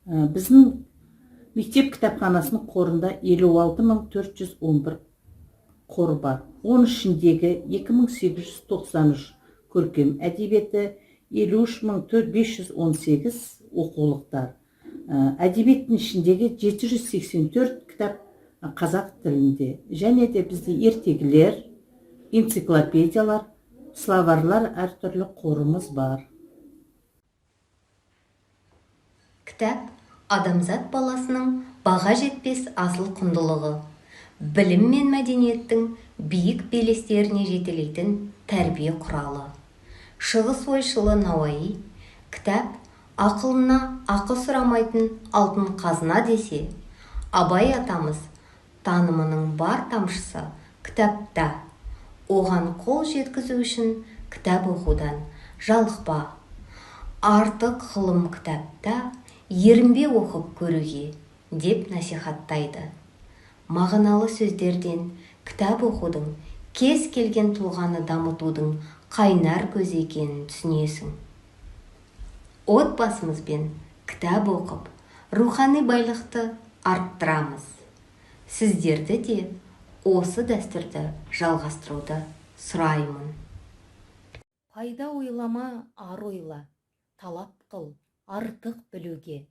Біздің мектеп кітапханасының қорында 56.411 қор бар. Оның ішіндегі 2893 көркем әдебиеті, 53.518 оқулықтар. Әдебиеттің ішіндегі 784 кітап қазақ тілінде. Және де бізде ертегілер, энциклопедиялар, словарлар әртүрлі қорымыз бар. Кітап адамзат баласының баға жетпес асыл құндылығы. Білім мен мәдениеттің биік белестеріне жетелейтін тәрбие құралы. Шығыс ойшылы Науаи, кітап ақылына ақы сұрамайтын алтын қазына десе, Абай атамыз танымының бар тамшысы кітапта. Оған қол жеткізу үшін кітап оқудан жалықпа. Артық ғылым кітапта, ерінбе оқып көруге, деп насихаттайды. Мағыналы сөздерден кітап оқудың кез келген тұлғаны дамытудың қайнар көзі екенін түсінесің. Отбасымызбен кітап оқып, рухани байлықты арттырамыз. Сіздерді де осы дәстүрді жалғастыруды сұраймын. Пайда ойлама, ар ойла, талап қыл, артық білуге.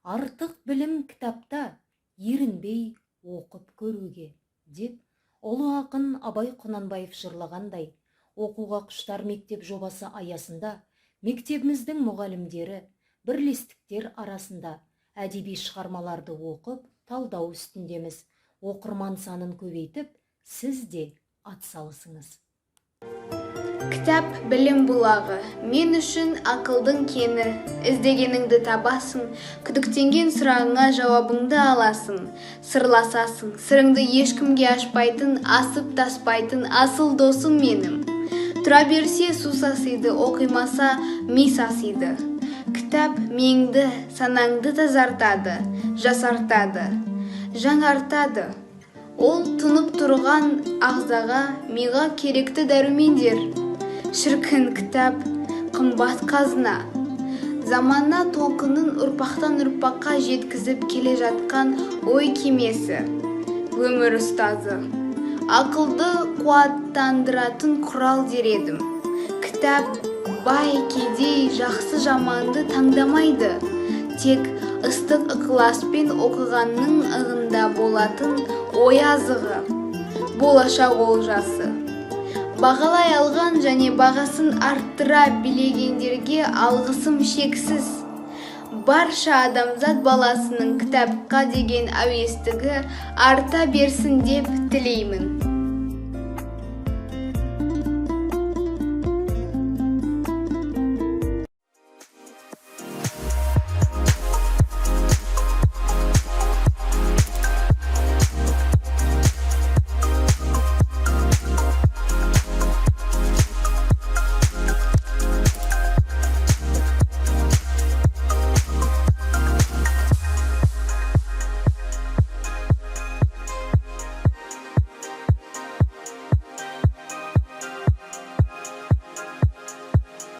Артық білім кітапта, ерінбей оқып көруге, деп ұлы ақын Абай Құнанбаев жырлағандай, оқуға құштар мектеп жобасы аясында мектебіміздің мұғалімдері бірлестіктер арасында әдеби шығармаларды оқып, талдау үстіндеміз. Оқырман санын көбейтіп, сіз де атсалысыңыз. Кітап білім бұлағы, мен үшін ақылдың кені, іздегеніңді табасың, күдіктенген сұрағыңа жауабыңды аласың, сырласасың, сырыңды ешкімге ашпайтын, асып таспайтын асыл досым менім. Тұра берсе су сасиды, оқимаса ми сасиды. Кітап миыңды, санаңды тазартады, жасартады, жаңартады. Ол тұнып тұрған ағзаға, миға керекті дәрумендер. Шіркін кітап, қымбат қазына. Замана толқынын ұрпақтан ұрпаққа жеткізіп келе жатқан ой кемесі. Өмір ұстазы. Ақылды қуаттандыратын құрал дер едім. Кітап бай, кедей, жақсы жаманды таңдамайды. Тек ыстық ықыласпен оқығанның ығында болатын ой азығы, болашақ олжасы. Бағалай алған және бағасын арттыра білегендерге алғысым шексіз. Барша адамзат баласының кітапқа деген әуестігі арта берсін деп тілеймін.